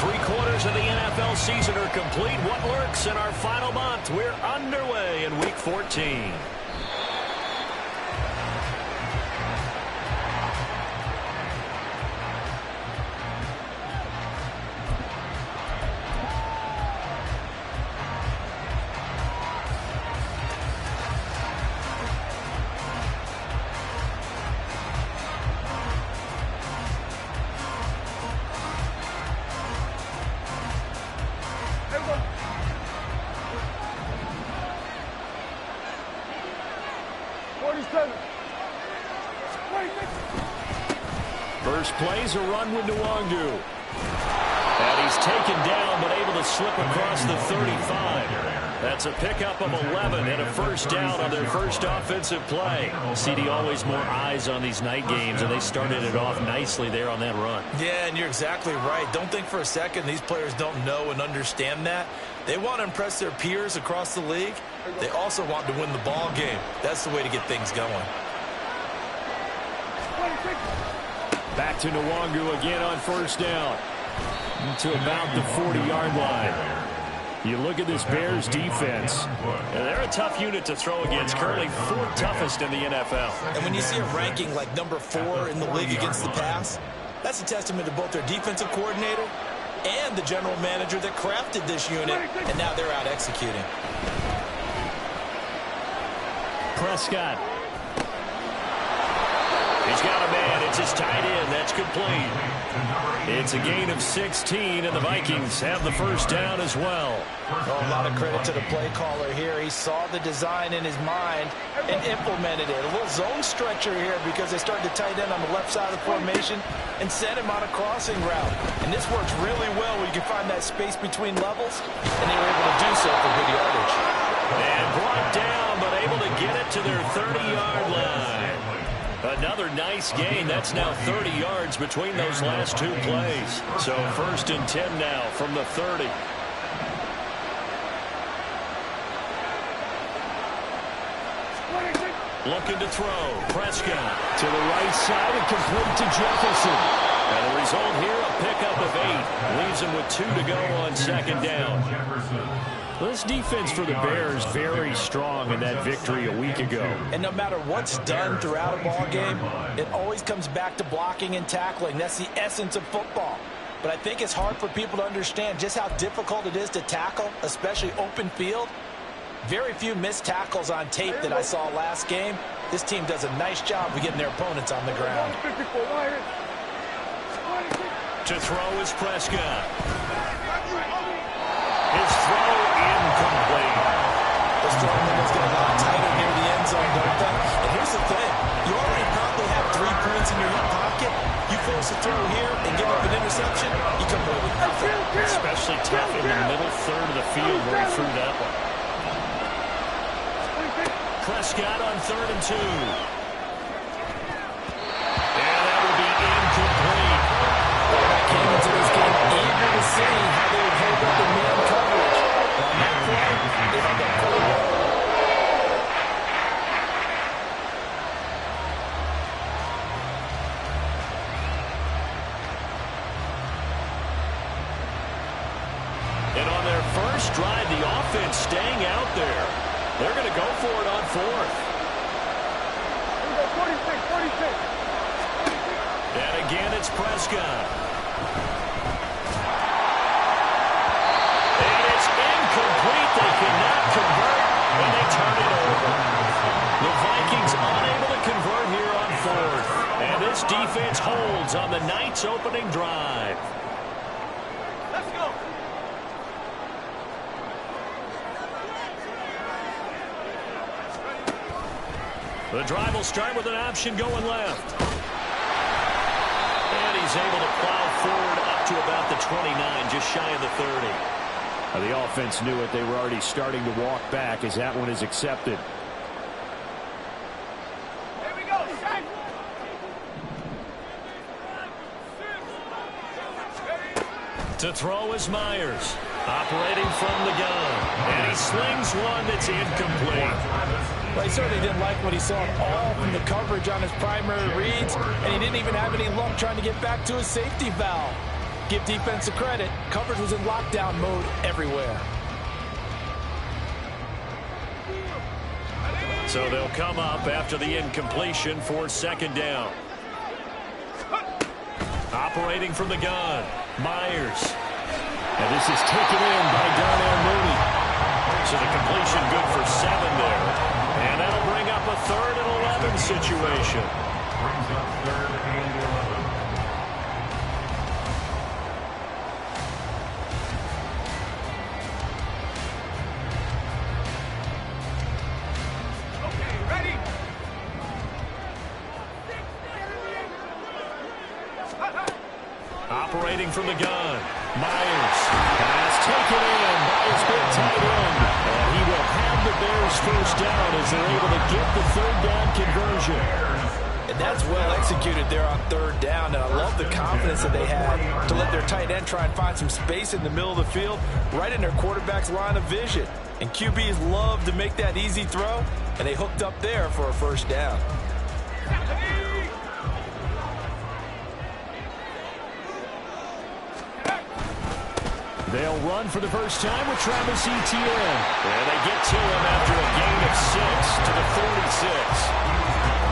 3/4 of the NFL season are complete. What lurks in our final month? We're underway in Week 14. First play's a run with Nwangu. And he's taken down, but able to slip across the 35. That's a pickup of 11 and a first down on their first offensive play. CD, always more eyes on these night games, and they started it off nicely there on that run. Yeah, and you're exactly right. Don't think for a second these players don't know and understand that. They want to impress their peers across the league. They also want to win the ball game. That's the way to get things going. Back to Nwangu again on first down. To about the 40-yard line. You look at this Bears defense. And they're a tough unit to throw against. Currently 4th toughest in the NFL. And when you see a ranking like number 4 in the league against the pass, that's a testament to both their defensive coordinator and the general manager that crafted this unit. And now they're out executing. Prescott. He's got a man. It's his tight end. That's complete. It's a gain of 16, and the Vikings have the first down as well. Oh, a lot of credit to the play caller here. He saw the design in his mind and implemented it. A little zone stretcher here because they started to tight end on the left side of the formation and sent him on a crossing route. And this works really well when you can find that space between levels, and they were able to do so for good yardage. And brought down, but able to get it to their 30-yard line. Another nice gain. That's now 30 yards between those last two plays. So 1st and 10 now from the 30. Looking to throw. Prescott to the right side and complete to Jefferson. And the result here, a pickup of 8. Leaves him with 2 to go on 2nd down. This defense for the Bears very strong in that victory a week ago. And no matter what's done throughout a ball game, it always comes back to blocking and tackling. That's the essence of football. But I think it's hard for people to understand just how difficult it is to tackle, especially open field. Very few missed tackles on tape that I saw last game. This team does a nice job of getting their opponents on the ground. To throw is Prescott. His throw incomplete. Those throwing windows get a lot tighter near the end zone, don't they? And here's the thing. You already probably have 3 points in your hip pocket. You force a throw here and give up an interception, you come away with nothing. Especially tough in the middle third of the field where he threw that one. Prescott on 3rd and 2. And that would be incomplete. I came into this game eager to see how they would hold up in man coverage. On that play, they held up pretty well. And on their first drive, the offense staying out there. They're going to go for it on 4th. Here we go, 46. And again, it's Prescott. And it's incomplete. They cannot convert, and they turn it over. The Vikings unable to convert here on 4th. And this defense holds on the night's opening drive. Let's go. The drive will start with an option going left. And he's able to plow forward up to about the 29, just shy of the 30. The offense knew it. They were already starting to walk back as that one is accepted. Here we go. To throw is Myers, operating from the gun. And he slings one that's incomplete. Well, he certainly didn't like what he saw at all from the coverage on his primary reads, and he didn't even have any luck trying to get back to his safety valve. Give defense the credit. Coverage was in lockdown mode everywhere. So they'll come up after the incompletion for second down. Operating from the gun, Myers. And this is taken in by Darnell Mooney. So the completion good for 7 there. And that'll bring up a 3rd and 11 situation. Brings up 3rd and 11. Operating from the gun, Myers. Pass taken in by his big tight end. And he will have the Bears first down as they're able to get the 3rd down conversion. And that's well executed there on 3rd down. And I love the confidence that they had to let their tight end try and find some space in the middle of the field, right in their quarterback's line of vision. And QBs love to make that easy throw, and they hooked up there for a first down. They'll run for the first time with Travis Etienne. And they get to him after a gain of 6 to the 46.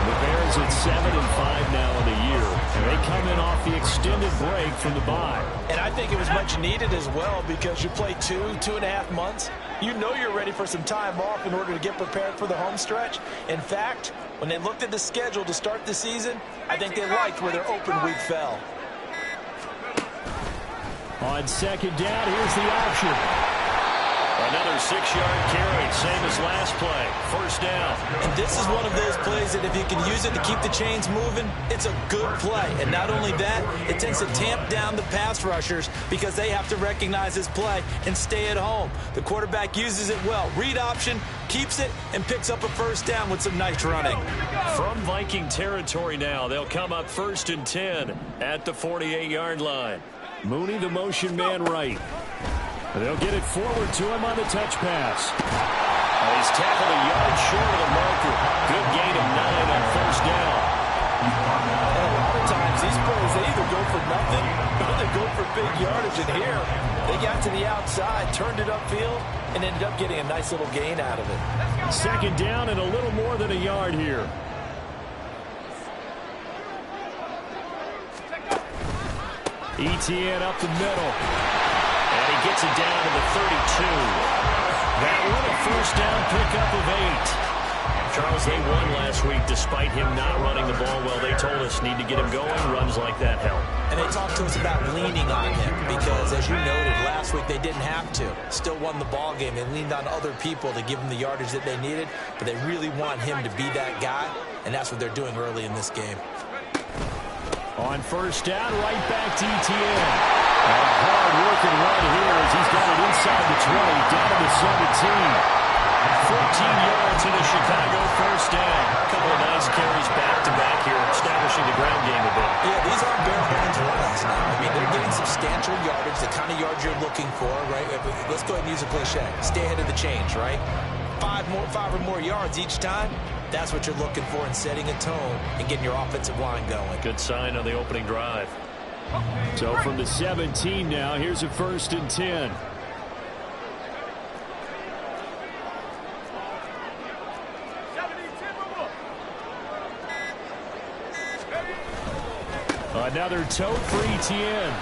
The Bears at 7-5 now in the year. And they come in off the extended break from the bye. And I think it was much needed as well because you play 2.5 months. You know you're ready for some time off in order to get prepared for the home stretch. In fact, when they looked at the schedule to start the season, I think they liked where their open week fell. On second down, here's the option. Another 6-yard carry, same as last play. First down. And this is one of those plays that if you can use it to keep the chains moving, it's a good play. And not only that, it tends to tamp down the pass rushers because they have to recognize this play and stay at home. The quarterback uses it well. Read option, keeps it, and picks up a first down with some nice running. From Viking territory now, they'll come up 1st and 10 at the 48-yard line. Mooney, the motion man right. They'll get it forward to him on the touch pass. He's tackled a yard short of the marker. Good gain of 9 on first down. And a lot of times, these plays, they either go for nothing or they go for big yardage. And here, they got to the outside, turned it upfield, and ended up getting a nice little gain out of it. Second down and a little more than a yard here. Etienne up the middle. And he gets it down to the 32. That one a first down pickup of 8. Charles, they won last week despite him not running the ball well. They told us need to get him going. Runs like that help. And they talked to us about leaning on him because, as you noted, last week they didn't have to. Still won the ball game. They leaned on other people to give them the yardage that they needed, but they really want him to be that guy, and that's what they're doing early in this game. On first down, right back to Etienne. A hard-working run here as he's got it inside the 20, down to the 17. 14 yards in a Chicago first down. A couple of nice carries back-to-back here, establishing the ground game a bit. Yeah, these aren't bare bones runs now. I mean, they're getting substantial yardage, the kind of yards you're looking for, right? Let's go ahead and use a cliche. Stay ahead of the chains, right? 5 or more yards each time. That's what you're looking for in setting a tone and getting your offensive line going. Good sign on the opening drive. So from the 17 now, here's a 1st and 10. Another tote for Etienne.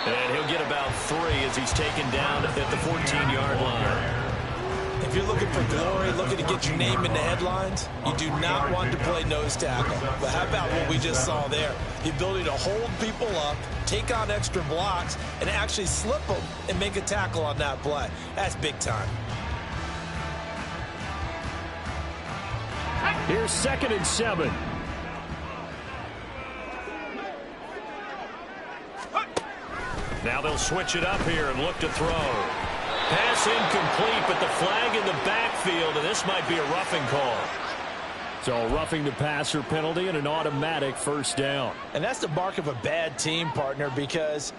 And he'll get about 3 as he's taken down at the 14-yard line. If you're looking for glory, looking to get your name in the headlines, you do not want to play nose tackle. But how about what we just saw there? The ability to hold people up, take on extra blocks, and actually slip them and make a tackle on that play. That's big time. Here's 2nd and 7. Now they'll switch it up here and look to throw. Pass incomplete, but the flag in the backfield, and this might be a roughing call. So roughing the passer penalty and an automatic first down. And that's the mark of a bad team, partner, because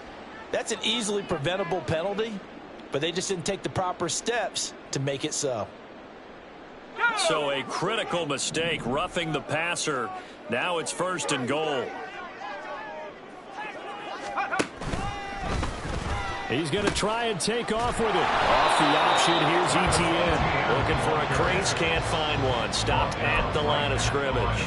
that's an easily preventable penalty, but they just didn't take the proper steps to make it so. So a critical mistake, roughing the passer. Now it's 1st and goal. He's going to try and take off with it. Off the option, here's ETN. Looking for a crease, can't find one. Stopped at the line of scrimmage.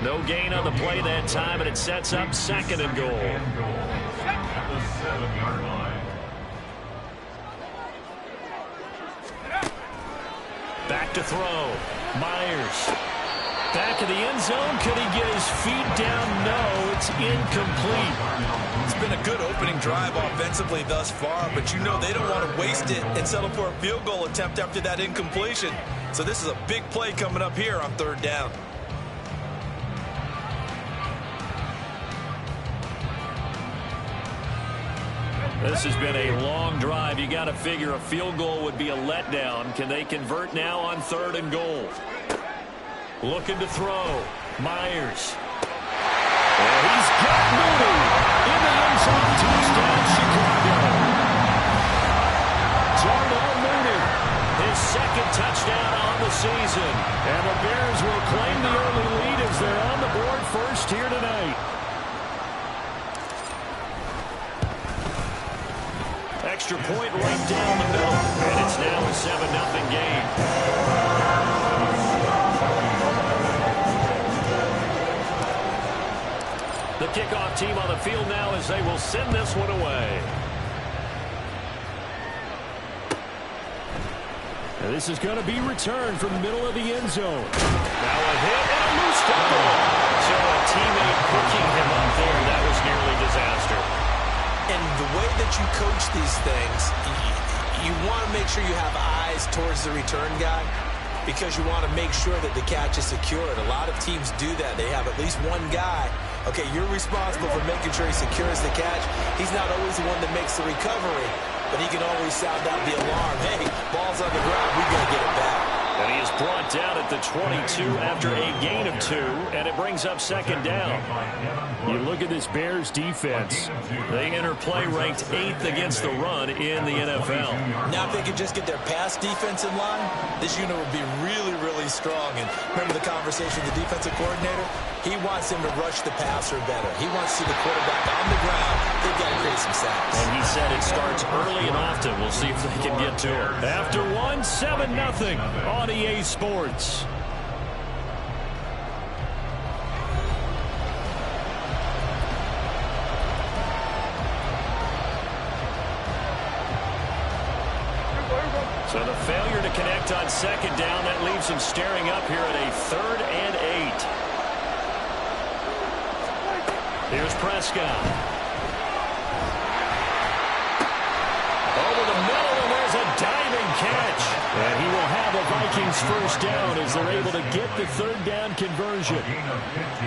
No gain on the play that time, and it sets up 2nd and goal. At the 7-yard line. Back to throw. Myers. Back of the end zone. Could he get his feet down? No, it's incomplete. It's been a good opening drive offensively thus far, but you know they don't want to waste it and settle for a field goal attempt after that incompletion. So this is a big play coming up here on 3rd down. This has been a long drive. You got to figure a field goal would be a letdown. Can they convert now on 3rd and goal? Looking to throw. Myers. And he's got Mooney in the end zone. Touchdown, Chicago. Darnell Mooney, his 2nd touchdown on the season. And the Bears will claim the early lead as they're on the board first here tonight. Extra point right down the middle. And it's now a 7-0 game. The kickoff team on the field now as they will send this one away. And this is going to be returned from the middle of the end zone. Now a hit and a loose tackle. So a teammate picking him up there. That was nearly disaster. And the way that you coach these things, you want to make sure you have eyes towards the return guy because you want to make sure that the catch is secured. A lot of teams do that. They have at least one guy. Okay, you're responsible for making sure he secures the catch. He's not always the one that makes the recovery, but he can always sound out the alarm. Hey, ball's on the ground. We got to get it back. And he is brought down at the 22 after a gain of 2, and it brings up 2nd down. You look at this Bears defense. They enter play ranked 8th against the run in the NFL. Now if they could just get their pass defense in line, this unit would be really, really strong. And remember the conversation with the defensive coordinator? He wants them to rush the passer better. He wants to see the quarterback on the ground. They've got to create some sacks. And he said it starts early and often. We'll see if they can get to him. After 1, 7-0 on EA Sports. So the failure to connect on 2nd down, that leaves him staring up here at a 3rd and 8. Here's Prescott. Over the middle, and there's a diving catch. And he will have a Vikings first down as they're able to get the 3rd down conversion.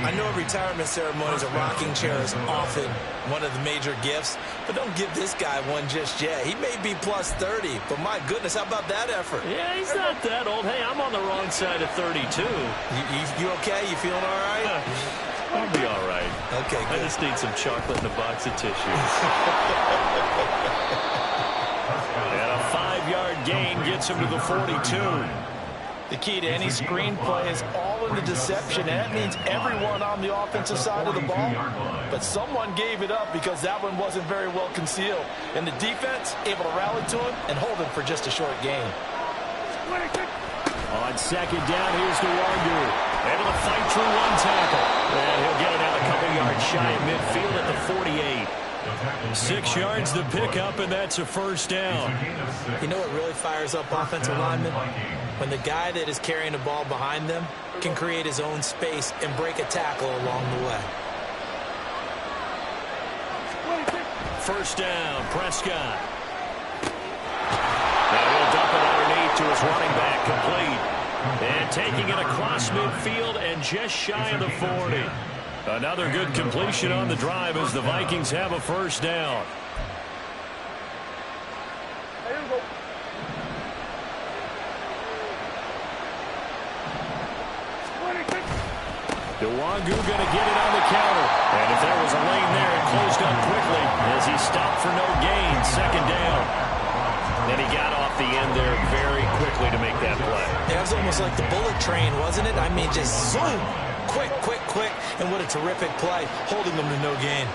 I know retirement ceremonies, a rocking chair is often one of the major gifts, but don't give this guy one just yet. He may be plus 30, but my goodness, how about that effort? Yeah, he's not that old. Hey, I'm on the wrong side of 32. You okay? You feeling all right? I'll be all right. Okay, good. I just need some chocolate and a box of tissues. And a 5-yard gain gets him to the 42. The key to any screen play is all in the deception, and that means everyone on the offensive side of the ball. But someone gave it up because that one wasn't very well concealed. And the defense able to rally to him and hold him for just a short gain. On 2nd down, here's Nwangu. Able to fight through 1 tackle. And he'll get it out a couple yards shy of midfield at the 48. 6 yards to pick up, and that's a first down. You know what really fires up offensive linemen? When the guy that is carrying the ball behind them can create his own space and break a tackle along the way. First down, Prescott. Now he'll dump it underneath to his running back, complete. And taking it across midfield and just shy of the 40. Another good completion on the drive as the Vikings have a first down. Nwangu going to get it on the counter. And if there was a lane there, it closed up quickly as he stopped for no gain. 2nd down. And he got off the end there very quickly to make that play. It was almost like the bullet train, wasn't it? I mean, just zoom. Quick, quick, quick. And what a terrific play, holding them to no gain.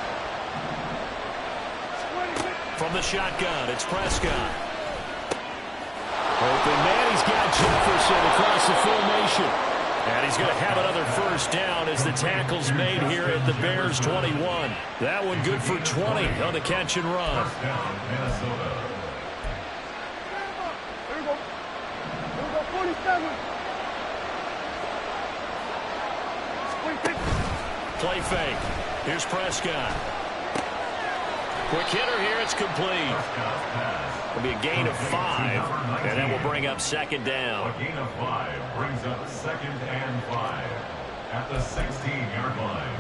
From the shotgun, it's Prescott. Open man, he's got Jefferson across the formation. And he's going to have another first down as the tackle's made here at the Bears 21. That one good for 20 on the catch and run. Here we go. Here we go, 47. Play fake. Here's Prescott. Quick hitter here. It's complete. It'll be a gain of 5, and that will bring up second down. A gain of 5 brings up 2nd and 5 at the 16-yard line.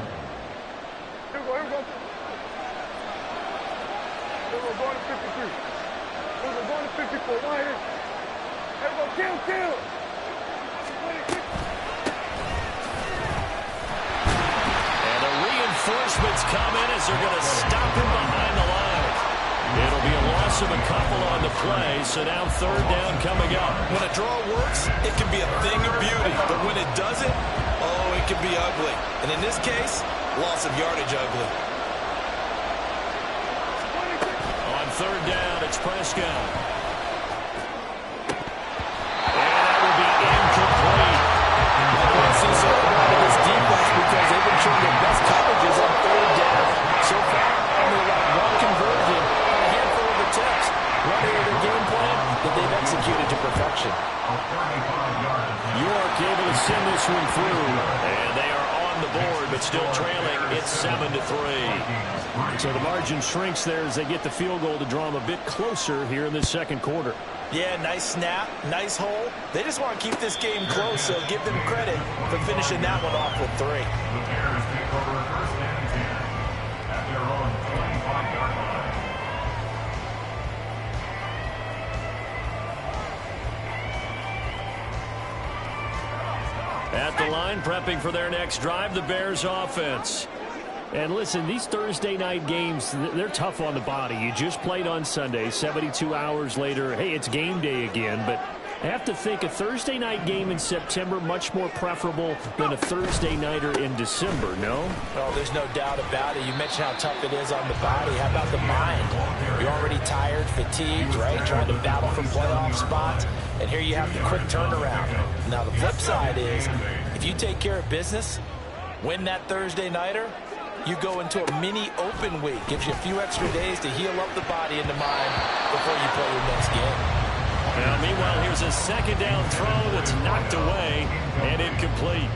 Here we go, here we go. Here we go, going to 53. Here we go, going to 54. Right here. Here we go, kill. And the reinforcements come in as they're going to stop him behind the line. It'll be a loss of a couple on the play, so now third down coming up. When a draw works, it can be a thing of beauty. But when it doesn't, oh, it can be ugly. And in this case, loss of yardage ugly. On third down, it's Prescott. And that will be incomplete. I want to see something out of this defense because they've been showing their best coverages on third down. So far, only allowed one conversion on a handful of attempts. Running their game plan that they've executed to perfection. York able to send this one through, and they are on the board, but still trailing. It's 7-3. So the margin shrinks there as they get the field goal to draw them a bit closer here in the second quarter. Yeah, nice snap, nice hole. They just want to keep this game close, so give them credit for finishing that one off with 3. The Bears take over 1st and 10 at their own 25-yard line. At the line, prepping for their next drive, the Bears offense. And listen, these Thursday night games, they're tough on the body. You just played on Sunday, 72 hours later. Hey, it's game day again, but I have to think a Thursday night game in September much more preferable than a Thursday nighter in December, no? Oh, there's no doubt about it. You mentioned how tough it is on the body. How about the mind? You're already tired, fatigued, right? Trying to battle for playoff spots. And here you have the quick turnaround. Now, the flip side is, if you take care of business, win that Thursday nighter, you go into a mini open week. Gives you a few extra days to heal up the body and the mind before you play your next game. Now, meanwhile, here's a second down throw that's knocked away and incomplete.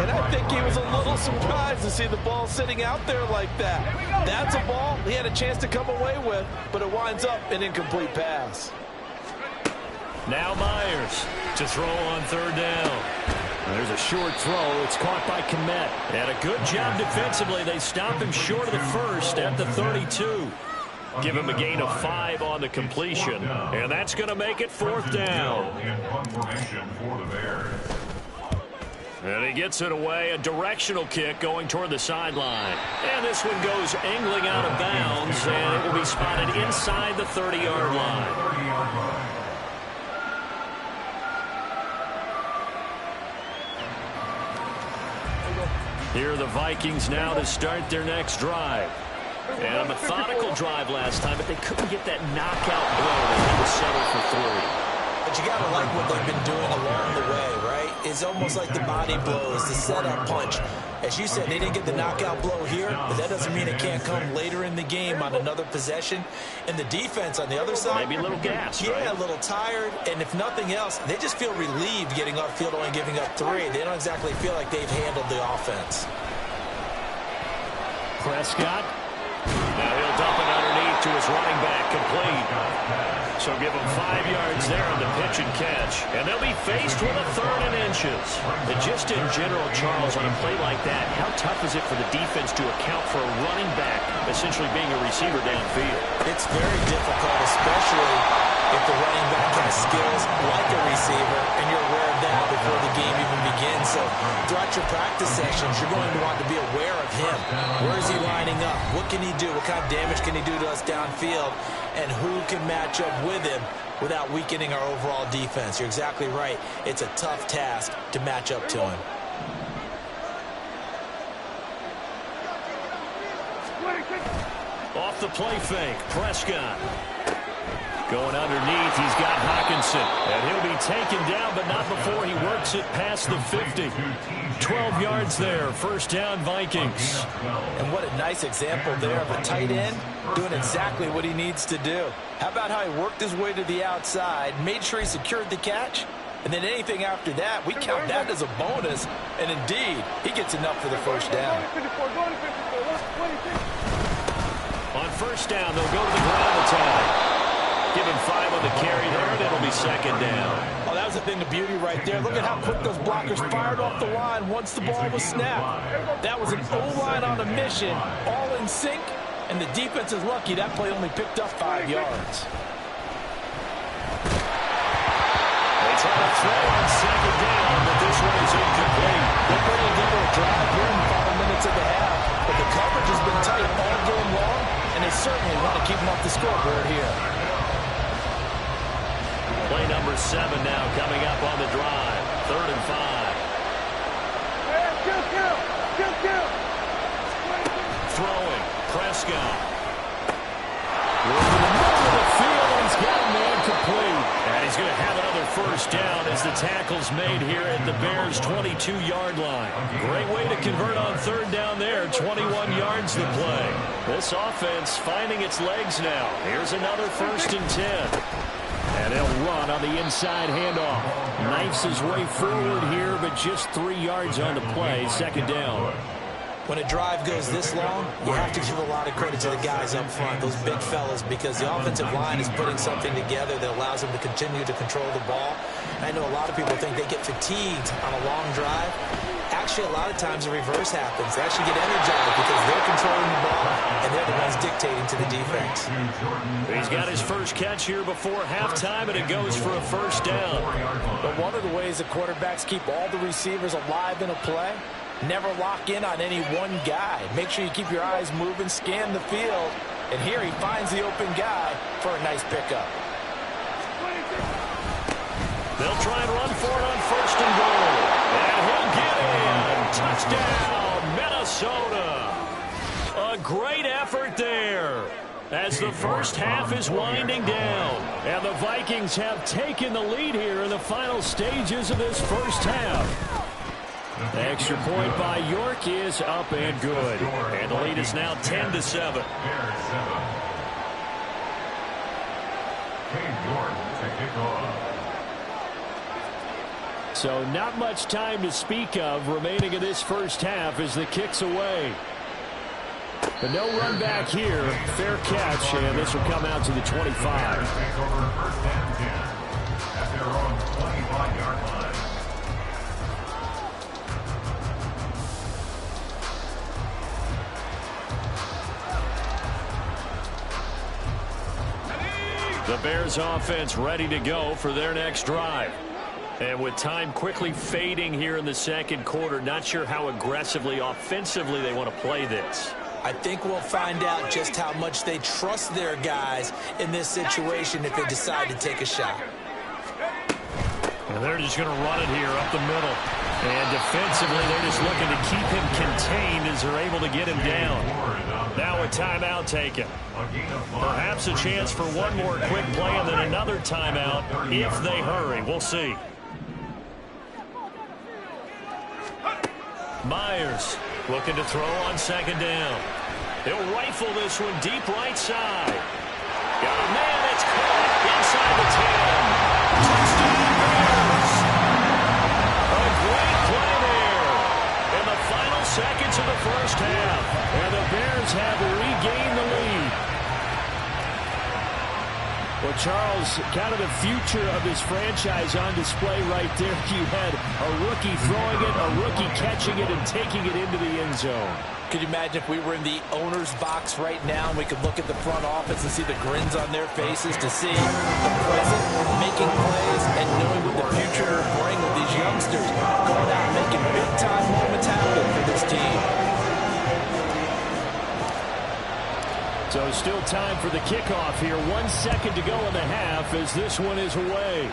And I think he was a little surprised to see the ball sitting out there like that. That's a ball he had a chance to come away with, but it winds up an incomplete pass. Now Myers to throw on third down. There's a short throw. It's caught by Kmet. And a good job defensively. They stop him short of the first at the 32. Give him a gain of 5 on the completion. And that's going to make it fourth down. And he gets it away. A directional kick going toward the sideline. And this one goes angling out of bounds. And it will be spotted inside the 30-yard line. Here are the Vikings now to start their next drive. And a methodical drive last time, but they couldn't get that knockout blow. They had to settle for 3. But you got to like what they've been doing along the way, right? It's almost like the body blows, the setup punch. As you said, they didn't get the knockout blow here, but that doesn't mean it can't come later in the game on another possession. And the defense on the other side, maybe a little gas, yeah, right? A little tired. And if nothing else, they just feel relieved getting upfield, only giving up 3. They don't exactly feel like they've handled the offense. Prescott. Now he'll dump it underneath to his running back, complete. So give him 5 yards there on the pitch and catch. And they'll be faced with a 3rd and inches. And just in general, Charles, on a play like that, how tough is it for the defense to account for a running back essentially being a receiver downfield? It's very difficult, especially if the running back has skills like a receiver, and you're aware of that before the game even begins. So throughout your practice sessions, you're going to want to be aware of him. Where is he lining up? What can he do? What kind of damage can he do to us downfield? And who can match up with him without weakening our overall defense? You're exactly right. It's a tough task to match up to him. Off the play fake, Prescott. Going underneath, he's got Hockenson. And he'll be taken down, but not before he works it past the 50. 12 yards there, first down Vikings. And what a nice example there of a tight end doing exactly what he needs to do. How about how he worked his way to the outside, made sure he secured the catch, and then anything after that, we count that as a bonus. And indeed, he gets enough for the first down. On first down, they'll go to the ground attack. Give him 5 on the carry there, and it'll be second down. Oh, that was a thing of beauty right there. Look at how quick those blockers fired off the line once the ball was snapped. That was an O-line on a mission, all in sync, and the defense is lucky that play only picked up 5 yards. They try to throw on second down, but this one is incomplete. They're putting together a drive here in the final minutes of the half, but the coverage has been tight all game long, and they certainly want to keep them off the scoreboard here. Play number 7 now coming up on the drive. 3rd and 5. Throwing. Prescott. Over the middle of the field, and he's got a man complete. And he's going to have another first down as the tackle's made here at the Bears' 22-yard line. Great way to convert on 3rd down there. 21 yards to play. This offense finding its legs now. Here's another 1st and 10. And they'll run on the inside handoff. Knifes his way forward here, but just 3 yards on the play. Second down. When a drive goes this long, you have to give a lot of credit to the guys up front, those big fellas, because the offensive line is putting something together that allows them to continue to control the ball. I know a lot of people think they get fatigued on a long drive. Actually, a lot of times the reverse happens. They actually get energized because they're controlling the ball, and they're the ones dictating to the defense. He's got his first catch here before halftime, and it goes for a first down. But one of the ways the quarterbacks keep all the receivers alive in a play, never lock in on any one guy. Make sure you keep your eyes moving, scan the field, and here he finds the open guy for a nice pickup. They'll try and run for it on 1st and goal. And he'll get in. Touchdown, Minnesota. A great effort there as the first half is winding down. And the Vikings have taken the lead here in the final stages of this first half. The extra point by York is up and good. And the lead is now 10-7. So not much time to speak of remaining in this first half as the kick's away. But no run back here. Fair catch, and this will come out to the 25. The Bears offense ready to go for their next drive. And with time quickly fading here in the second quarter, not sure how aggressively, offensively they want to play this. I think we'll find out just how much they trust their guys in this situation if they decide to take a shot. And they're just going to run it here up the middle. And defensively, they're just looking to keep him contained as they're able to get him down. Now a timeout taken. Perhaps a chance for one more quick play and then another timeout if they hurry. We'll see. Myers looking to throw on second down. He'll rifle this one deep right side. Got a man that's caught inside the 10. Touchdown Bears. A great play there in the final seconds of the first half. And the Bears have regained the lead. Well, Charles, kind of the future of this franchise on display right there. You had a rookie throwing it, a rookie catching it, and taking it into the end zone. Could you imagine if we were in the owner's box right now and we could look at the front office and see the grins on their faces, to see the present making plays and knowing what the future will bring with these youngsters going out and making big-time moments happen for this team. So still time for the kickoff here. 1 second to go in the half as this one is away.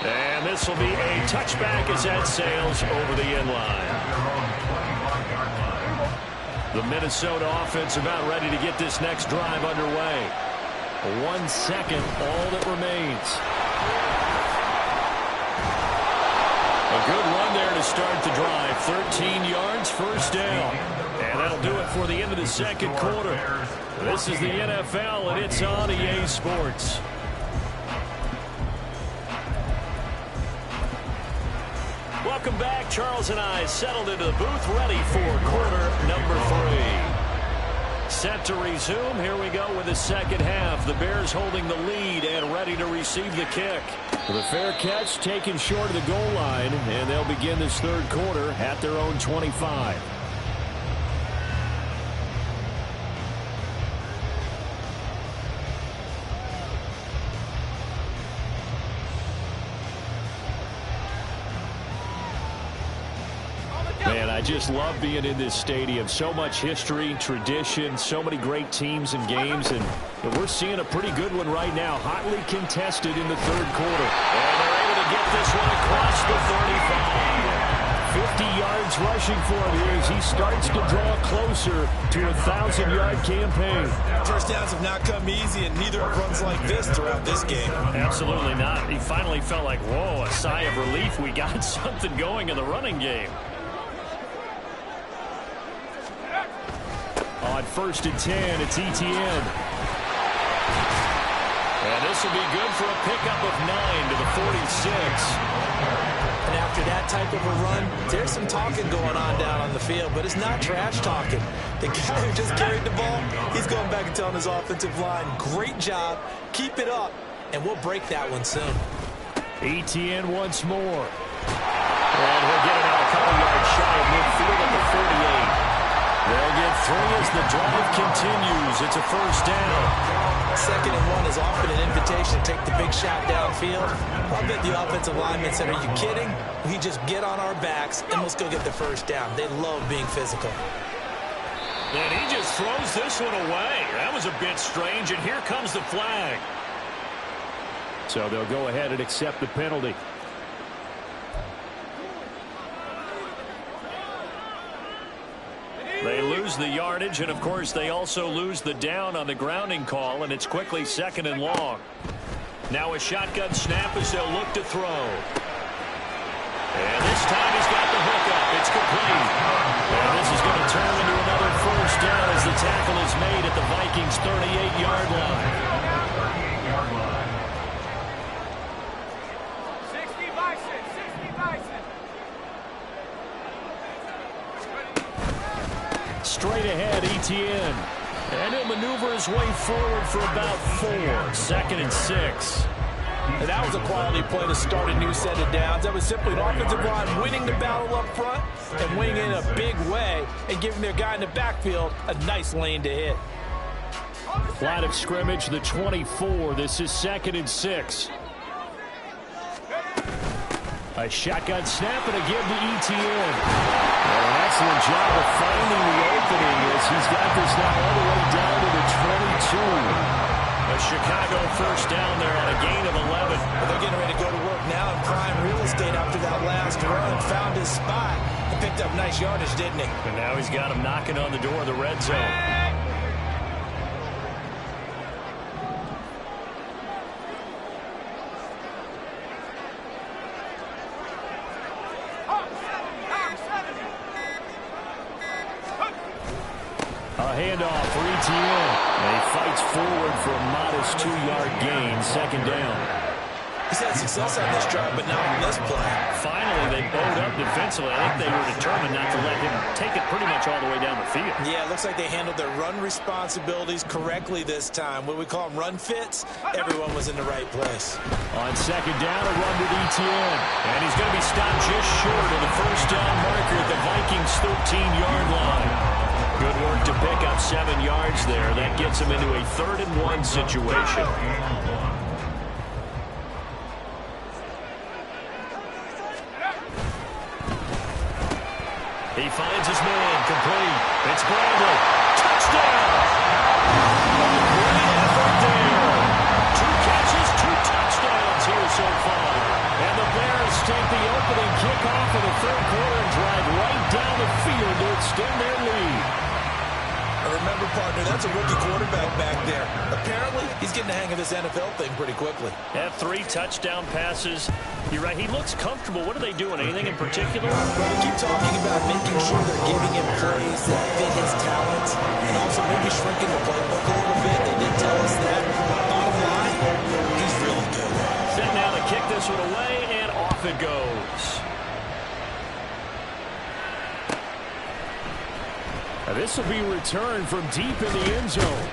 And this will be a touchback as that sails over the end line. The Minnesota offense about ready to get this next drive underway. 1 second, all that remains. A good run there to start the drive. 13 yards, first down. And that'll do it for the end of the second quarter. This is the NFL, and it's on EA Sports. Welcome back. Charles and I settled into the booth, ready for quarter number 3. Set to resume. Here we go with the second half. The Bears holding the lead and ready to receive the kick. With a fair catch taken short of the goal line, and they'll begin this third quarter at their own 25. Man, I just love being in this stadium. So much history, tradition, so many great teams and games, and we're seeing a pretty good one right now. Hotly contested in the third quarter. And they're able to get this one across the 35. 50 yards rushing for him here as he starts to draw closer to a 1,000-yard campaign. First downs have not come easy, and neither have runs like this throughout this game. Absolutely not. He finally felt like, whoa, a sigh of relief. We got something going in the running game. On 1st and 10, it's ETN. And this will be good for a pickup of 9 to the 46. And after that type of a run, there's some talking going on down on the field, but it's not trash talking. The guy who just carried the ball, he's going back and telling his offensive line, great job, keep it up, and we'll break that one soon. ETN once more. And he'll get it out a couple yards shy of midfield at the 48. They'll get 3 as the drive continues. It's a first down. 2nd and 1 is often an invitation to take the big shot downfield. I bet the offensive lineman said, are you kidding? We just get on our backs and let's go get the first down. They love being physical. And he just throws this one away. That was a bit strange, and here comes the flag. So they'll go ahead and accept the penalty. They lose the yardage, and of course they also lose the down on the grounding call, and it's quickly 2nd and long. Now a shotgun snap as they'll look to throw. And this time he's got the hook up. It's complete. And this is going to turn into another first down as the tackle is made at the Vikings' 38-yard line. 60 Bison, 60 Bison. Straight ahead, ETN. And he'll maneuver his way forward for about 4. 2nd and 6. And that was a quality play to start a new set of downs. That was simply an offensive line winning the battle up front and winning in a big way and giving their guy in the backfield a nice lane to hit. Line of scrimmage, the 24. This is 2nd and 6. A shotgun snap and again to ETN. An excellent job of finding the opening as he's got this now all the way down to the 22. A Chicago first down there on a gain of 11. Well, they're getting ready to go to work now in prime real estate after that last run. Found his spot and picked up nice yardage, didn't he? And now he's got him knocking on the door of the red zone. A handoff for ETN. And he fights forward for a modest 2-yard gain, 2nd down. He's had success on this drive, but not on this play. Finally, they bowed up defensively. I think they were determined not to let him take it pretty much all the way down the field. Yeah, it looks like they handled their run responsibilities correctly this time. What we call them run fits, everyone was in the right place. On 2nd down, a run with ETN. And he's going to be stopped just short of the first down marker at the Vikings' 13-yard line. Good work to pick up 7 yards there. That gets him into a 3rd and 1 situation. He finds his man, complete. It's Bradley. Touchdown! Great effort there. 2 catches, 2 touchdowns here so far. And the Bears take the opening kickoff of the third quarter and drive right down the field to extend their lead. He's getting the hang of this NFL thing pretty quickly. Have 3 touchdown passes. You're right. He looks comfortable. What are they doing? Anything in particular? Well, we keep talking about making sure they're giving him plays that fit his talents and also maybe shrinking the playbook a little bit. They did tell us that. Bottom line, he's really good. Set now to kick this one away, and off it goes. Now this will be returned from deep in the end zone.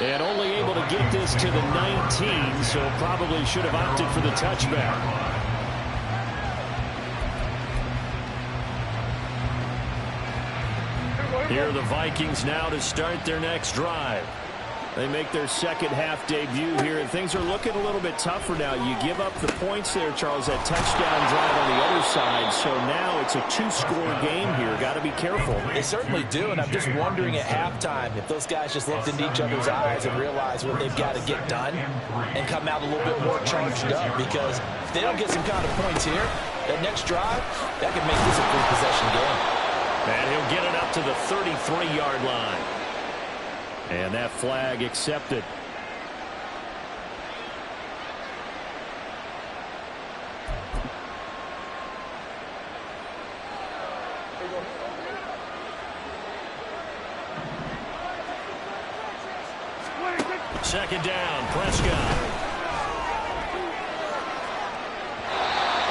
And only able to get this to the 19, so probably should have opted for the touchback. Here are the Vikings now to start their next drive. They make their second half debut here, and things are looking a little bit tougher now. You give up the points there, Charles, that touchdown drive on the other side. So now it's a 2-score game here. Got to be careful. They certainly do, and I'm just wondering at halftime if those guys just looked into each other's eyes and realized what they've got to get done and come out a little bit more charged up, because if they don't get some kind of points here, that next drive, that could make this a 3-possession game. And he'll get it up to the 33-yard line. And that flag accepted. Second down, Prescott.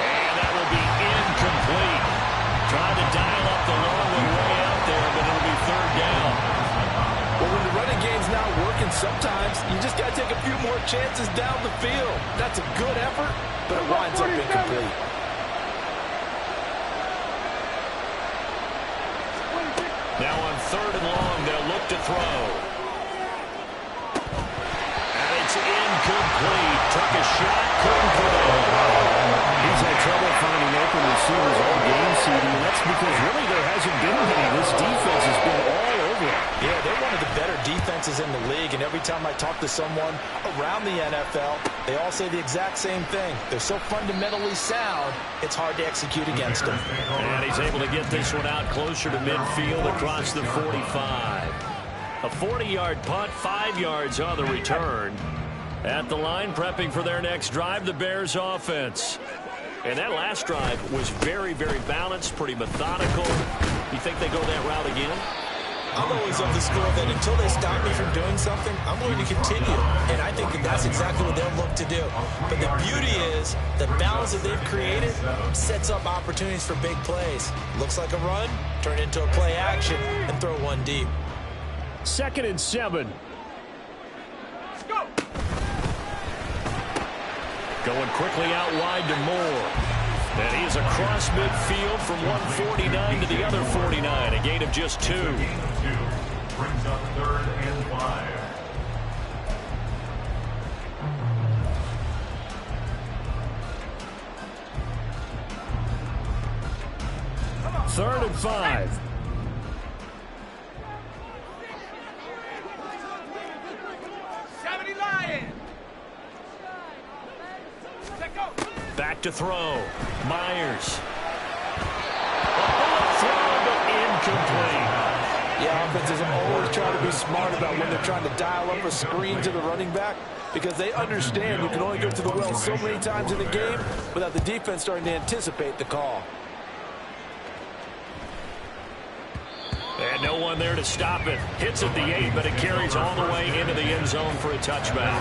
And that will be incomplete. Trying to dial up the long way out there, but it'll be third down. Well, when the running game's not working, sometimes you just got to take a few more chances down the field. That's a good effort, but it winds up incomplete. Now on third and long, they'll look to throw. And it's incomplete. Took a shot, couldn't put it in. He's had trouble finding open receivers all game, CD, and that's because really there hasn't been any. This defense has been all over it. Yeah, they're one of the better defenses in the league, and every time I talk to someone around the NFL, they all say the exact same thing. They're so fundamentally sound, it's hard to execute against them. And he's able to get this one out closer to midfield across the 45. A 40-yard punt, 5 yards on the return. At the line, prepping for their next drive, the Bears offense. And that last drive was very, very balanced, pretty methodical. You think they go that route again? I'm always of the school that until they stop me from doing something, I'm going to continue. And I think that that's exactly what they'll look to do. But the beauty is the balance that they've created sets up opportunities for big plays. Looks like a run, turn it into a play action, and throw one deep. 2nd and 7. Let's go. Going quickly out wide to Moore. And he is across midfield from 149 to the other 49. A gain of just 2. Brings up 3rd and 5. Third and 5. Back to throw. Myers. Throw, but incomplete. Yeah, offenses always try to be smart about when they're trying to dial up a screen to the running back, because they understand you can only go to the well so many times in the game without the defense starting to anticipate the call. And no one there to stop it. Hits at the 8, but it carries all the way into the end zone for a touchback.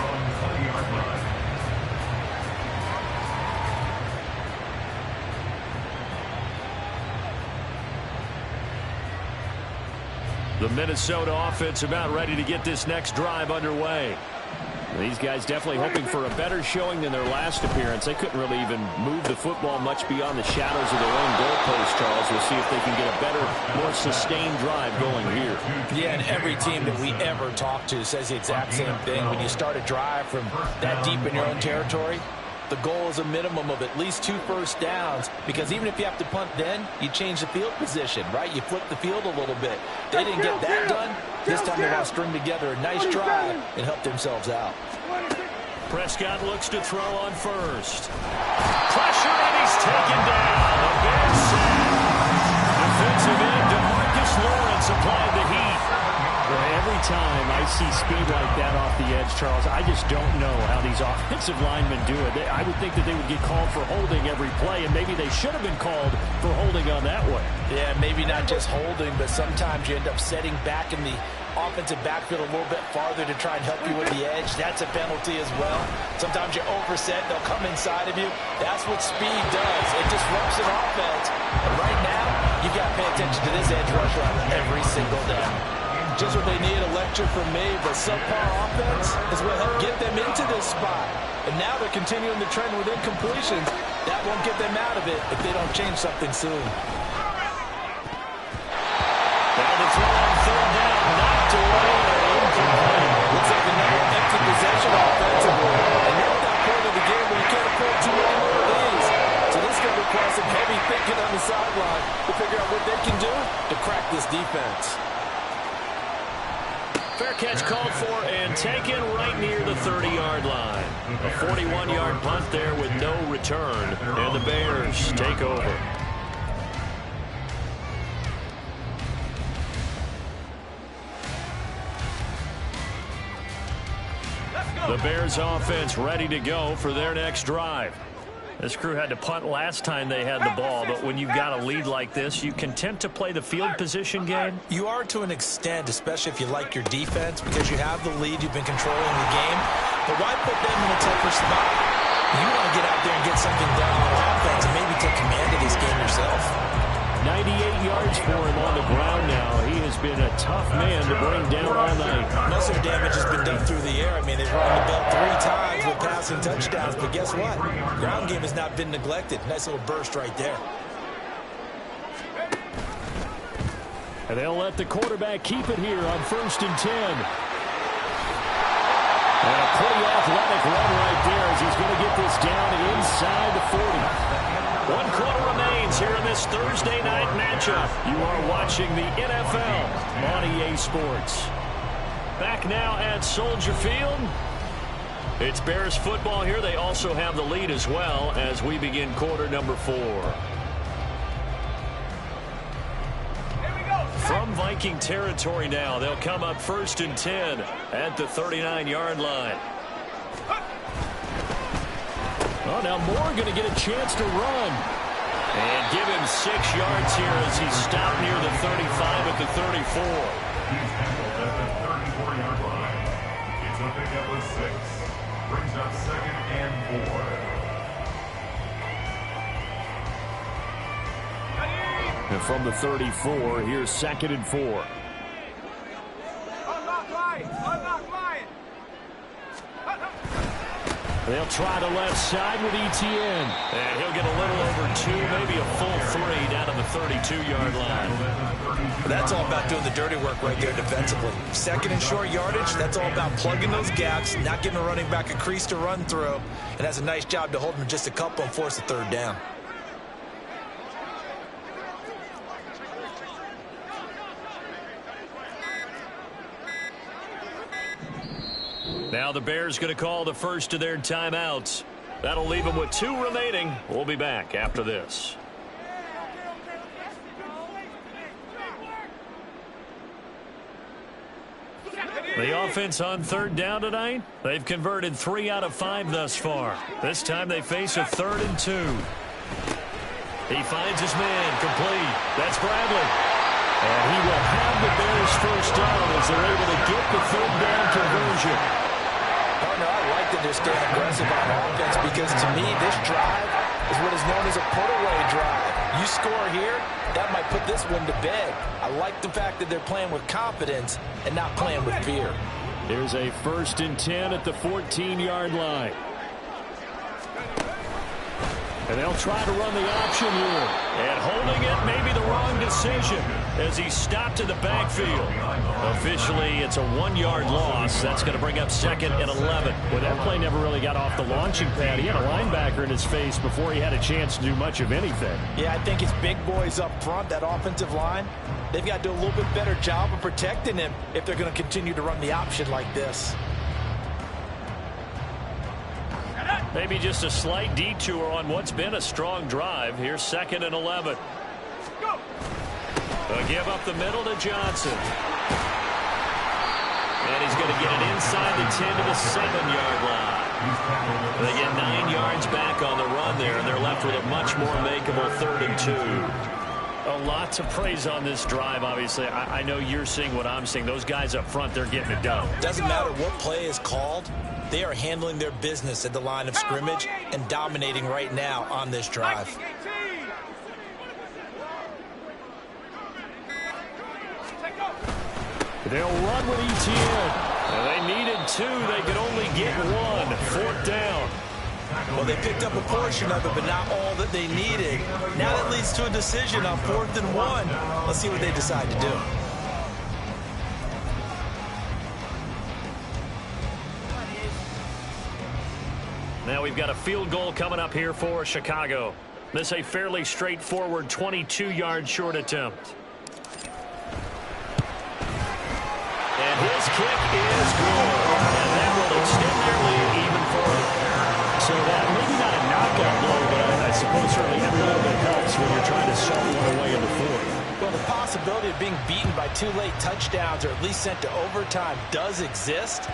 The Minnesota offense about ready to get this next drive underway. These guys definitely hoping for a better showing than their last appearance. They couldn't really even move the football much beyond the shadows of their own goalpost, Charles. We'll see if they can get a better, more sustained drive going here. Yeah, and every team that we ever talk to says the exact same thing. When you start a drive from that deep in your own territory, the goal is a minimum of at least 2 first downs, because even if you have to punt then, you change the field position, right? You flip the field a little bit. They didn't get that done. This time they want to string together a nice drive and help themselves out. Prescott looks to throw on first. Pressure, and he's taken down. A bad sack. Defensive end DeMarcus Lawrence applied the heat. Every time I see speed like that off the edge, Charles, I just don't know how these offensive linemen do it. I would think that they would get called for holding every play, and maybe they should have been called for holding on that one. Yeah, maybe not just holding, but sometimes you end up setting back in the offensive backfield a little bit farther to try and help you with the edge. That's a penalty as well. Sometimes you overset, they'll come inside of you. That's what speed does. It disrupts an offense. And right now, you've got to pay attention to this edge rusher every single down. Just what they need, a lecture from me, but subpar offense is what helped get them into this spot. And now they're continuing the trend with incompletions. That won't get them out of it if they don't change something soon. Now the throw on third down, knocked away, incomplete. Looks like another empty possession offensively. And you're at that point of the game where you can't afford too many more of these. So this is going to require some heavy thinking on the sideline to figure out what they can do to crack this defense. Fair catch called for and taken right near the 30-yard line. A 41-yard punt there with no return, and the Bears take over. The Bears offense ready to go for their next drive. This crew had to punt last time they had the ball, but when you've got a lead like this, you content to play the field position game? You are to an extent, especially if you like your defense, because you have the lead, you've been controlling the game. But why put them in a tougher spot? You want to get out there and get something done on offense and maybe take command of this game yourself. 98 yards for him on the ground now. He has been a tough man to bring down all night. Most of the damage has been done through the air. I mean, they've run the belt 3 times with passing touchdowns, but guess what? Ground game has not been neglected. Nice little burst right there. And they'll let the quarterback keep it here on 1st and 10. And a pretty athletic run right there as he's going to get this down inside the 40. 1 quarter remains here in this Thursday night matchup. You are watching the NFL on EA Sports. Back now at Soldier Field. It's Bears football here. They also have the lead as well as we begin quarter number 4. From Viking territory now, they'll come up 1st and 10 at the 39-yard line. Oh, now Moore going to get a chance to run. And give him 6 yards here as he's stopped near the 35 at the 34. He's handled at the 34-yard line. It's a pickup of 6. Brings up 2nd and 4. And from the 34, here's 2nd and 4. They'll try the left side with Etienne. And he'll get a little over 2, maybe a full 3 down to the 32-yard line. That's all about doing the dirty work right there defensively. 2nd and short yardage, that's all about plugging those gaps, not giving a running back a crease to run through. And that's a nice job to hold him just a couple and force a 3rd down. Now the Bears going to call the first of their timeouts. That'll leave them with 2 remaining. We'll be back after this. The offense on 3rd down tonight, they've converted 3 out of 5 thus far. This time they face a 3rd and 2. He finds his man, complete. That's Bradley. And he will have the Bears first down as they're able to get the 3rd down conversion. Partner, I like that they're staying aggressive on offense because to me this drive is what is known as a put-away drive. You score here, that might put this one to bed. I like the fact that they're playing with confidence and not playing with fear. Here's a 1st and 10 at the 14-yard line. And they'll try to run the option here. And holding it may be the wrong decision as he stopped in the backfield. Officially, it's a 1-yard loss. That's going to bring up 2nd and 11. Well, that play never really got off the launching pad. He had a linebacker in his face before he had a chance to do much of anything. Yeah, I think it's big boys up front, that offensive line. They've got to do a little bit better job of protecting him if they're going to continue to run the option like this. Maybe just a slight detour on what's been a strong drive. Here's 2nd and 11. A give up the middle to Johnson. And he's going to get it inside the 10 to the 7-yard line. They get 9 yards back on the run there, and they're left with a much more makeable 3rd and 2. A lot to praise on this drive, obviously. I know you're seeing what I'm seeing. Those guys up front, they're getting it done. Doesn't matter what play is called. They are handling their business at the line of scrimmage and dominating right now on this drive. They'll run with ETN. And they needed 2. They could only get 1. 4th down. Well, they picked up a portion of it, but not all that they needed. Now that leads to a decision on 4th and 1. Let's see what they decide to do. Now we've got a field goal coming up here for Chicago. This is a fairly straightforward 22-yard short attempt. And his kick is good. And that will extend their lead even further. So that maybe not a knockout blow, but I suppose certainly every little bit helps when you're trying to salt one away in the 4th. Well, the possibility of being beaten by 2 late touchdowns or at least sent to overtime does exist.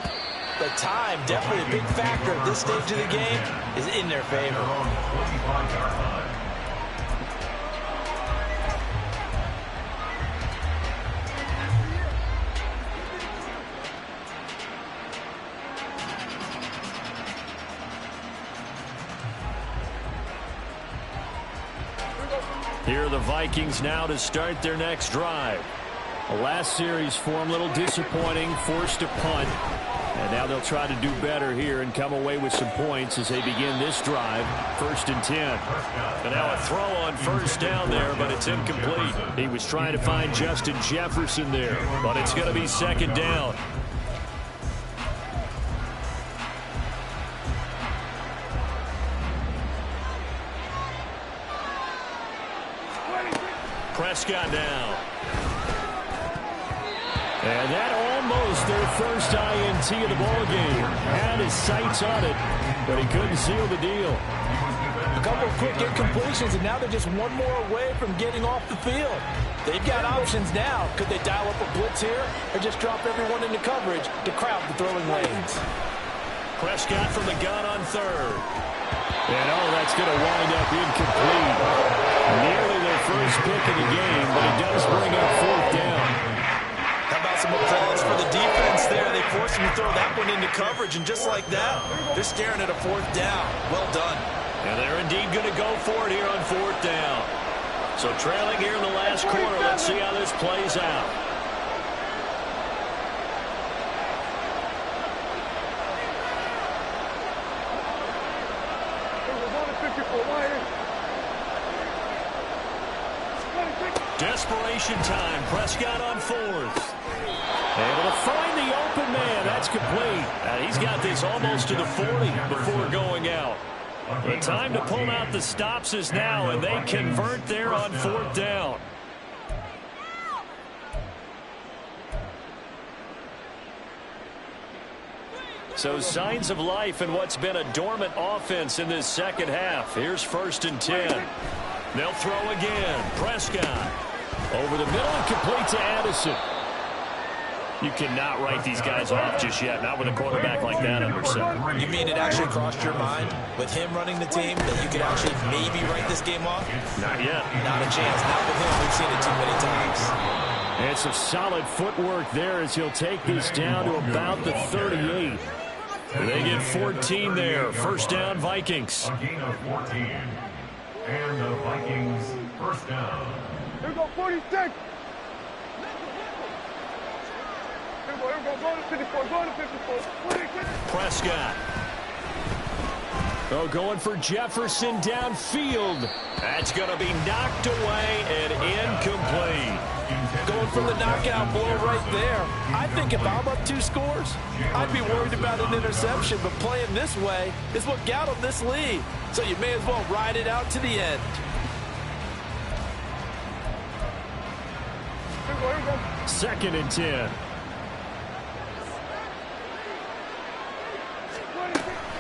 But time, definitely a big factor at this stage of the game, is in their favor. Here are the Vikings now to start their next drive. The last series for them, a little disappointing, forced a punt. And now they'll try to do better here and come away with some points as they begin this drive. 1st and 10. And now a throw on 1st down there, but it's incomplete. He was trying to find Justin Jefferson there, but it's going to be 2nd down. Prescott now. And that almost their first INT of the ballgame. Had his sights on it, but he couldn't seal the deal. A couple of quick incompletions, and now they're just one more away from getting off the field. They've got options now. Could they dial up a blitz here or just drop everyone into coverage to crowd the throwing lanes? Prescott from the gun on 3rd. And that's going to wind up incomplete. Nearly their first pick of the game, but it does bring up 4th down. How about some applause for the defense there? They forced him to throw that one into coverage, and just like that, they're staring at a 4th down. Well done. And they're indeed going to go for it here on 4th down. So trailing here in the last quarter, let's see how this plays out. Desperation time. Prescott on 4th. Able to find the open man. That's complete. He's got this almost to the 40 before going out. The time to pull out the stops is now, and they convert there on 4th down. So signs of life in what's been a dormant offense in this second half. Here's 1st and 10. They'll throw again. Prescott. Over the middle and complete to Addison. You cannot write these guys off just yet, not with a quarterback like that under center. You mean it actually crossed your mind with him running the team that you could actually maybe write this game off? Not yet. Not a chance. Not with him. We've seen it too many times. And some solid footwork there as he'll take this down to about the 38. They get 14 there. 1st down, Vikings. A gain of 14. And the Vikings 1st down. Here we go, 46. Here we go, go to 54, go to 54. 46. Prescott. Oh, going for Jefferson downfield. That's going to be knocked away and incomplete. Going for the knockout blow right there. I think if I'm up 2 scores, I'd be worried about an interception, but playing this way is what got them this lead. So you may as well ride it out to the end. Here we go, here we go. 2nd and 10.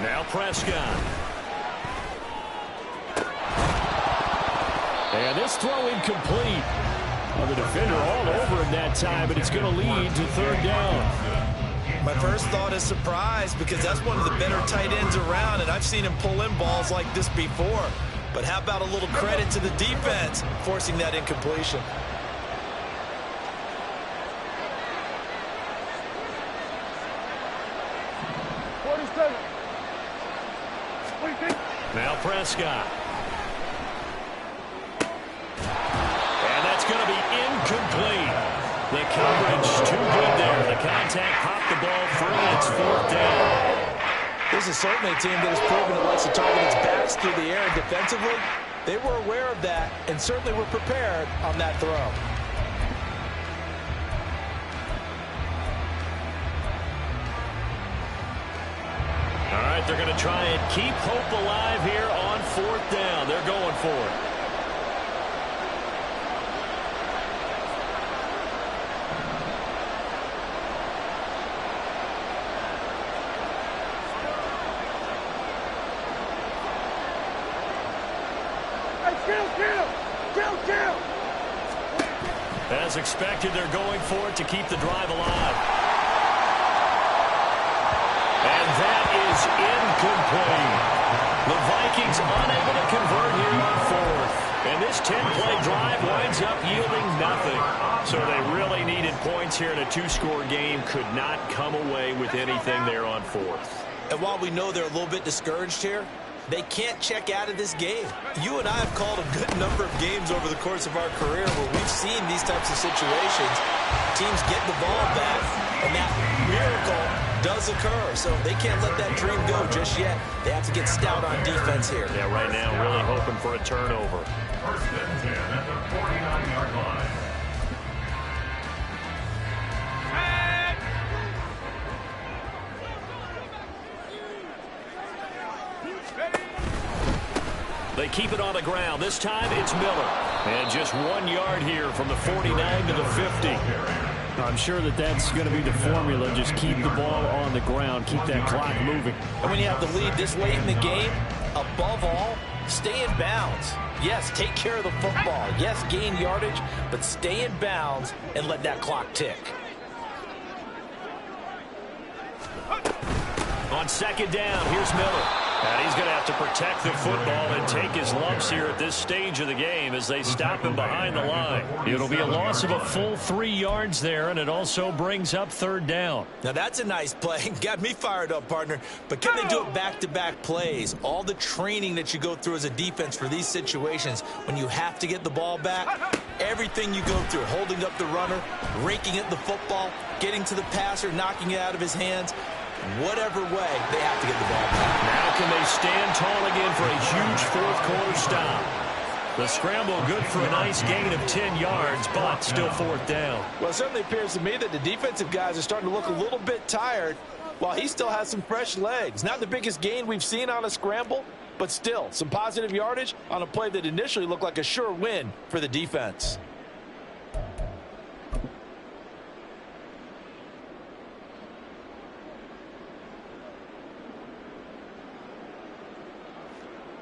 Now Prescott. And this throw incomplete. Well, the defender all over him that time, but it's going to lead to 3rd down. My first thought is surprise because that's one of the better tight ends around, and I've seen him pull in balls like this before. But how about a little credit to the defense forcing that incompletion? Now Prescott. And that's going to be incomplete. The coverage too good there. The contact popped the ball free. It's 4th down. This is certainly a team that has proven it likes to target its backs through the air and defensively. They were aware of that and certainly were prepared on that throw. All right, they're going to try and keep hope alive here on 4th down. They're going for it. As expected, they're going for it to keep the drive alive. And that is incomplete. The Vikings unable to convert here on 4th. And this 10-play drive winds up yielding nothing. So they really needed points here in a 2-score game. Could not come away with anything there on 4th. And while we know they're a little bit discouraged here, they can't check out of this game. You and I have called a good number of games over the course of our career where we've seen these types of situations. Teams get the ball back, and that miracle does occur. So they can't let that dream go just yet. They have to get stout on defense here. Yeah, right now really hoping for a turnover. 1st and 10 at the 49-yard line. They keep it on the ground. This time it's Miller. And just 1 yard here from the 49 to the 50. I'm sure that that's going to be the formula. Just keep the ball on the ground. Keep that clock moving. And when you have the lead this late in the game, above all, stay in bounds. Yes, take care of the football. Yes, gain yardage, but stay in bounds and let that clock tick. On 2nd down, here's Miller. And he's going to have to protect the football and take his lumps here at this stage of the game as they stop him behind the line. It'll be a loss of a full 3 yards there, and it also brings up 3rd down. Now that's a nice play. Got me fired up, partner. But can they do it back-to-back plays? All the training that you go through as a defense for these situations, when you have to get the ball back, everything you go through, holding up the runner, raking at the football, getting to the passer, knocking it out of his hands, whatever way, they have to get the ball back. Now can they stand tall again for a huge 4th quarter stop? The scramble good for a nice gain of 10 yards, but still 4th down. Well, it certainly appears to me that the defensive guys are starting to look a little bit tired while he still has some fresh legs. Not the biggest gain we've seen on a scramble, but still some positive yardage on a play that initially looked like a sure win for the defense.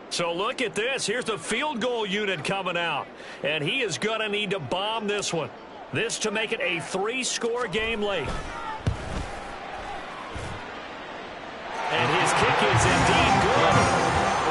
So look at this. Here's the field goal unit coming out. And he is going to need to bomb this one. This to make it a 3-score game late. And his kick is indeed good.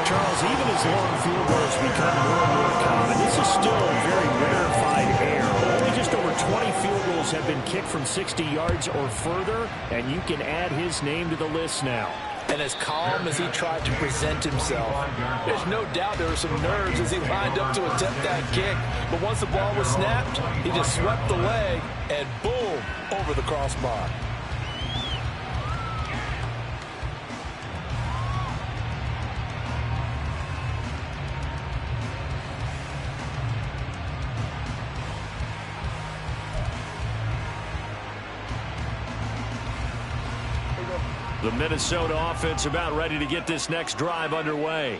Charles, even as long field goals become more and more common, this is still a very rarefied air. Only just over 20 field goals have been kicked from 60 yards or further, and you can add his name to the list now. And as calm as he tried to present himself, there's no doubt there were some nerves as he lined up to attempt that kick. But once the ball was snapped, he just swept the leg and boom, over the crossbar. The Minnesota offense about ready to get this next drive underway.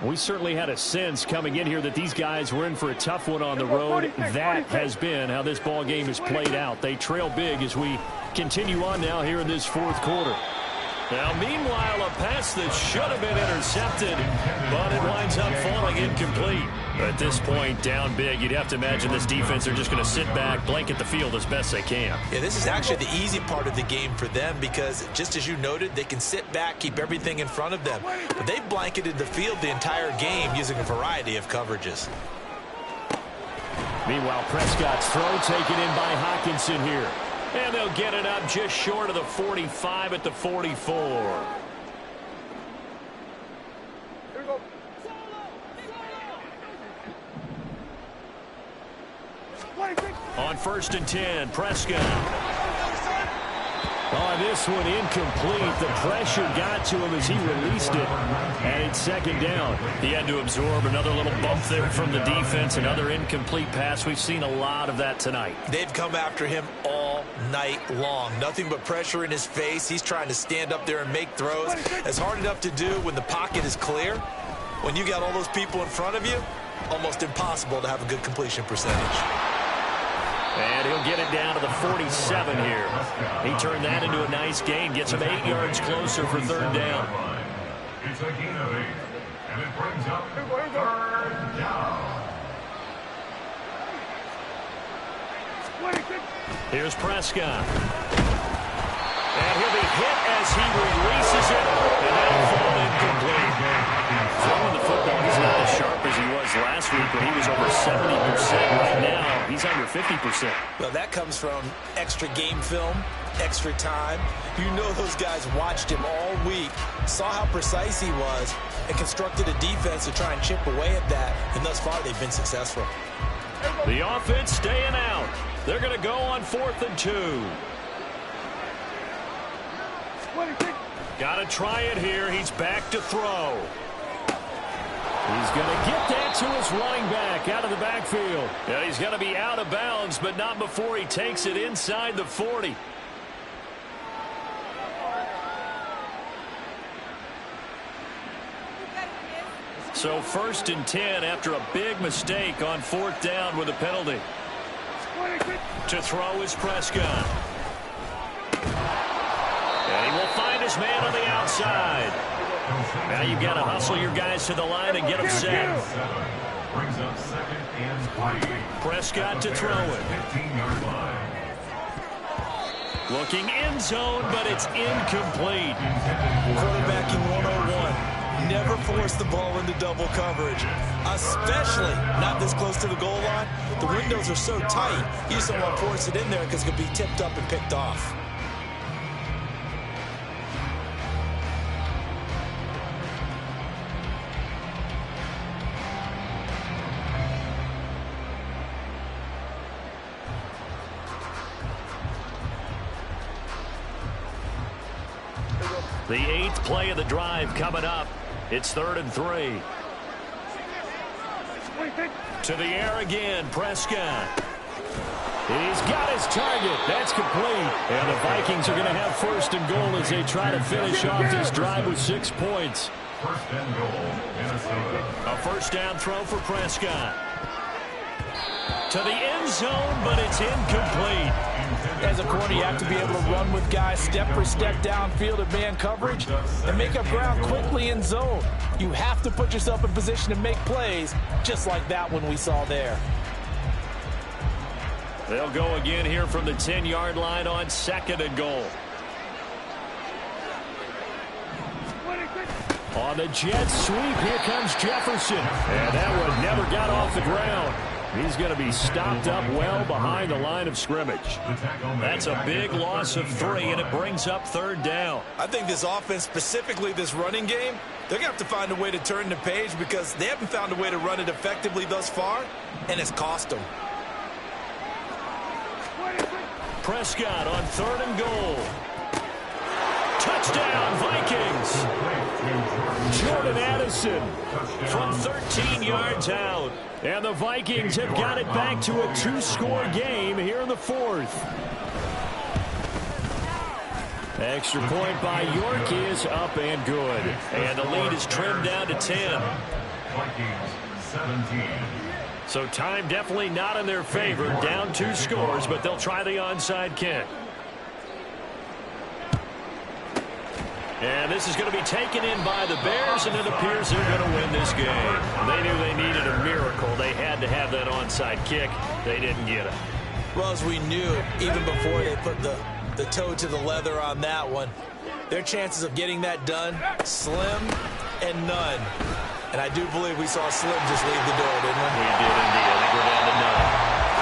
We certainly had a sense coming in here that these guys were in for a tough one on the road. That has been how this ball game is played out. They trail big as we continue on now here in this 4th quarter. Now, meanwhile, a pass that should have been intercepted, but it winds up falling incomplete. At this point, down big, you'd have to imagine this defense are just going to sit back, blanket the field as best they can. Yeah, this is actually the easy part of the game for them because, just as you noted, they can sit back, keep everything in front of them. But they've blanketed the field the entire game using a variety of coverages. Meanwhile, Prescott's throw taken in by Hawkinson here. And they'll get it up just short of the 45 at the 44. Here we go. On 1st and 10, Prescott. On this one, incomplete. The pressure got to him as he released it. And it's 2nd down. He had to absorb another little bump there from the defense. Another incomplete pass. We've seen a lot of that tonight. They've come after him all night long. Nothing but pressure in his face. He's trying to stand up there and make throws. It's hard enough to do when the pocket is clear. When you got all those people in front of you, almost impossible to have a good completion percentage. And he'll get it down to the 47 here. He turned that into a nice gain. Gets him 8 yards closer for 3rd down. It's a gain of 8, and it brings up 3rd down. Here's Prescott. And he'll be hit as he releases it. And that'll fall incomplete. Throwing the football, he's not as sharp as he was last week, but he was over 70%. Right now, he's under 50%. Well, that comes from extra game film, extra time. You know those guys watched him all week, saw how precise he was, and constructed a defense to try and chip away at that. And thus far, they've been successful. The offense staying out. They're going to go on 4th and 2. Got to try it here. He's back to throw. He's going to get that to his running back out of the backfield. Yeah, he's going to be out of bounds, but not before he takes it inside the 40. So 1st and 10 after a big mistake on 4th down with a penalty. To throw is Prescott. And he will find his man on the outside. Now you've got to hustle your guys to the line and get them set. Brings up 2nd and 3. Prescott to throw it. 15-yard line. Looking end zone, but it's incomplete. Quarterbacking 101. Never force the ball into double coverage, especially not this close to the goal line. The windows are so tight, you just don't want to force it in there because it could be tipped up and picked off. The 8th play of the drive coming up. It's 3rd and 3. To the air again, Prescott. He's got his target. That's complete. And the Vikings are going to have 1st and goal as they try to finish off this drive with 6 points. 1st and goal, Minnesota. A 1st down throw for Prescott. To the end zone, but it's incomplete. As a corner, you have to be able to run with guys step for step downfield in man coverage and make up ground quickly in zone. You have to put yourself in position to make plays, just like that one we saw there. They'll go again here from the 10-yard line on 2nd and goal. On the jet sweep, here comes Jefferson. And that one never got off the ground. He's going to be stopped up well behind the line of scrimmage. That's a big loss of 3, and it brings up 3rd down. I think this offense, specifically this running game, they're going to have to find a way to turn the page because they haven't found a way to run it effectively thus far, and it's cost them. Prescott on 3rd and goal. Touchdown, Vikings. Jordan Addison from 13 yards out. And the Vikings have got it back to a 2-score game here in the 4th. Extra point by York is up and good. And the lead is trimmed down to 10. Vikings 17. So time definitely not in their favor. Down 2 scores, but they'll try the onside kick. And this is going to be taken in by the Bears, and it appears they're going to win this game. They knew they needed a miracle. They had to have that onside kick. They didn't get it. Well, as we knew, even before they put the toe to the leather on that one, their chances of getting that done, slim and none. And I do believe we saw Slim just leave the door, didn't we? We did indeed. I think we're down to none.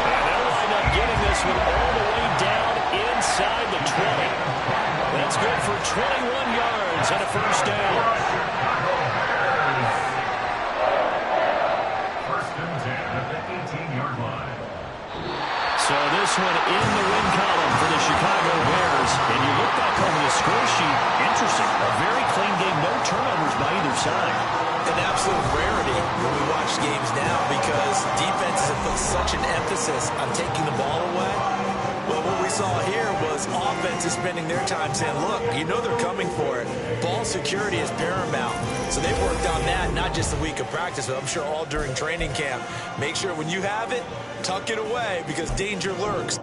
And they'll wind up getting this one all the way down inside the 20. That's good for 21 yards and a first down. First and 10 at the 18-yard line. So this one in the win column for the Chicago Bears. And you look back over the score sheet, interesting. A very clean game, no turnovers by either side. An absolute rarity when we watch games now because defenses have put such an emphasis on taking the ball away. Well, what we saw here was offenses spending their time saying, look, you know they're coming for it. Ball security is paramount. So they've worked on that, not just a week of practice, but I'm sure all during training camp. Make sure when you have it, tuck it away because danger lurks.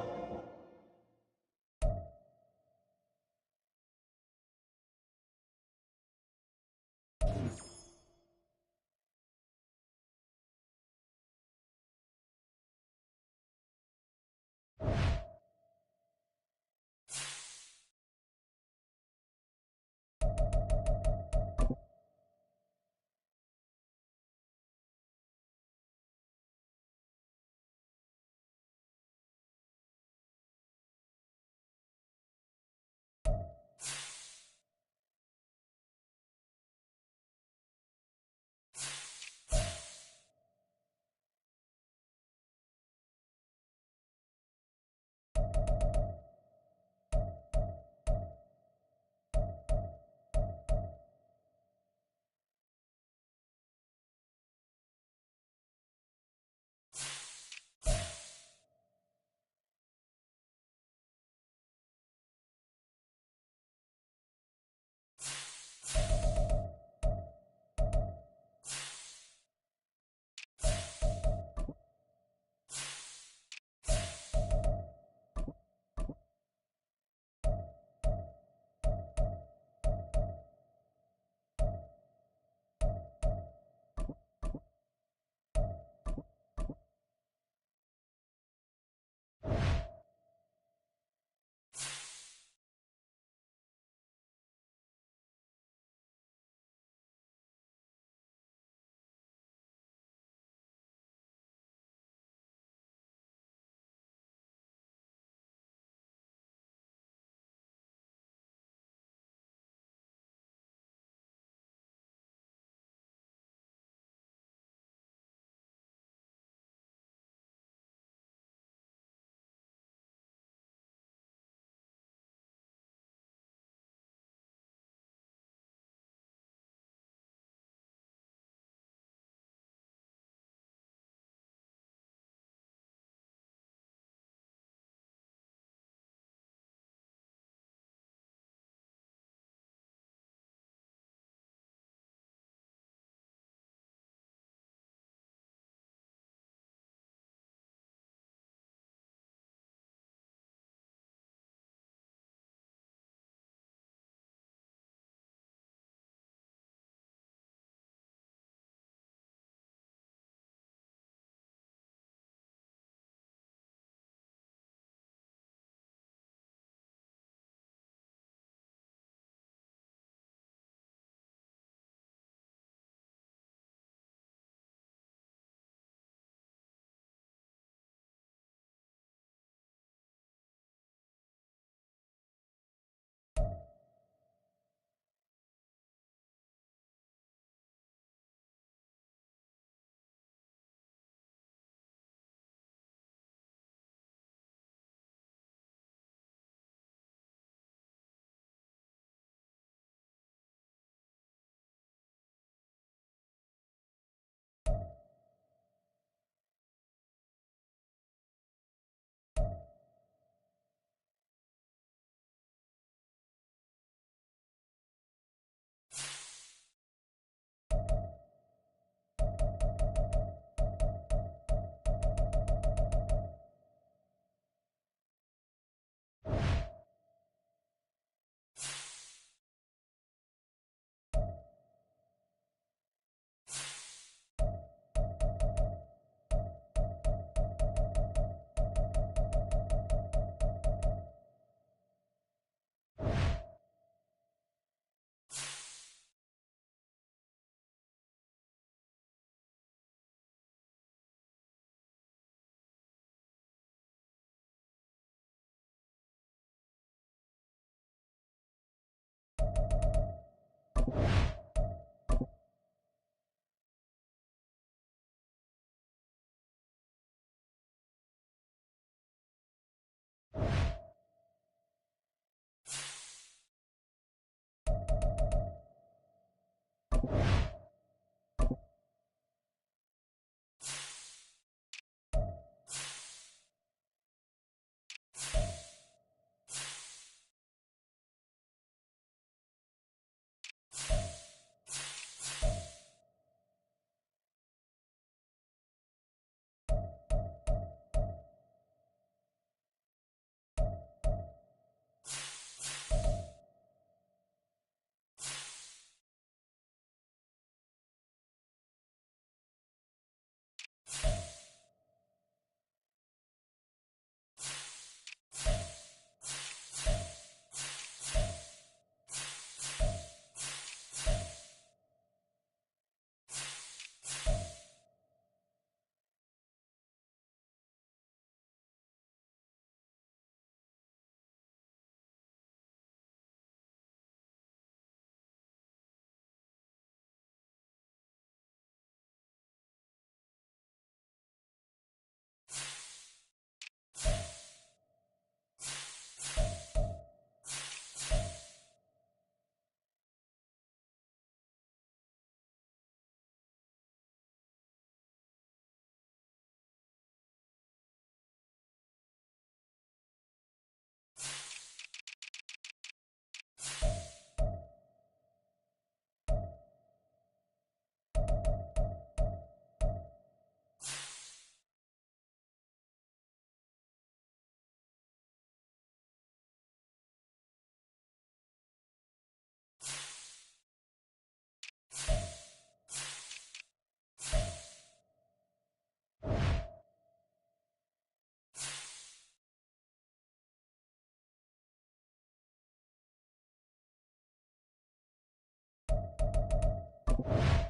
now.